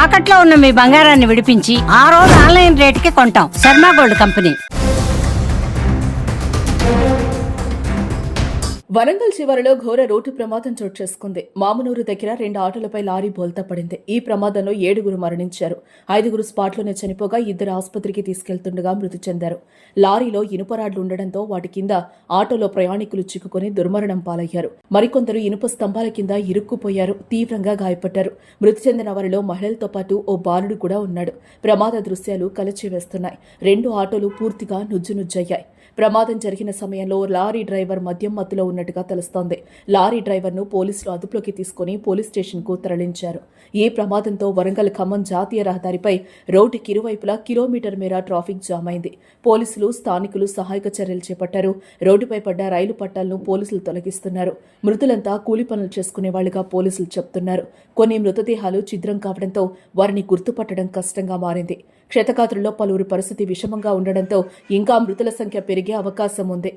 తాకట్లో ఉన్న మీ బంగారాన్ని విడిపించి ఆ రోజు ఆన్లైన్ రేటుకి కొంటాం. Sharma gold company. వరంగల్ చివరలో ఘోర రోడ్డు ప్రమాదం చోటు చేసుకుంది. మామునూరు దగ్గర 2 ఆటోలపై లారీ బోల్తా పడింది. ఈ ప్రమాదంలో 7 మరణించారు. 5 స్పాట్లోనే చనిపోగా 2 ఆసుపత్రికి తీసుకెళ్తుండగా మృతి చెందారు. లారీలో ఇనుపరాడ్లు ఉండడంతో వాటి కింద ఆటోలో ప్రయాణికులు చిక్కుకుని దుర్మరణం పాలయ్యారు. మరికొందరు ఇనుప స్తంభాల కింద ఇరుక్కుపోయారు. తీవ్రంగా గాయపడ్డారు. మృతి చెందిన వారిలో మహిళలతో పాటు ఓ బాలుడు కూడా ఉన్నాడు. ప్రమాద దృశ్యాలు కలచివేస్తున్నాయి. 2 ఆటోలు పూర్తిగా నుజ్జునుజ్జయ్యాయి. ప్రమాదం జరిగిన సమయంలో లారీ డ్రైవర్ మద్యం మత్తులో ఉన్నట్టుగా తెలుస్తోంది. లారీ డ్రైవర్ను పోలీసులు అదుపులోకి తీసుకుని పోలీస్ స్టేషన్కు తరలించారు. ఈ ప్రమాదంతో వరంగల్ ఖమ్మం జాతీయ రహదారిపై రోడ్డుకి ఇరువైపులా కిలోమీటర్ మేర ట్రాఫిక్ జామ్ అయింది. పోలీసులు, స్థానికులు సహాయక చర్యలు చేపట్టారు. రోడ్డుపై పడ్డ రైలు పట్టాలను పోలీసులు తొలగిస్తున్నారు. మృతులంతా కూలి పనులు చేసుకునేవాళ్లుగా పోలీసులు చెప్తున్నారు. కొన్ని మృతదేహాలు ఛిద్రం కావడంతో వారిని గుర్తుపట్టడం కష్టంగా మారింది. క్షతగాత్రుల్లో పలువురి పరిస్థితి విషమంగా ఉండడంతో ఇంకా మృతుల సంఖ్య పెరిగే అవకాశం ఉంది.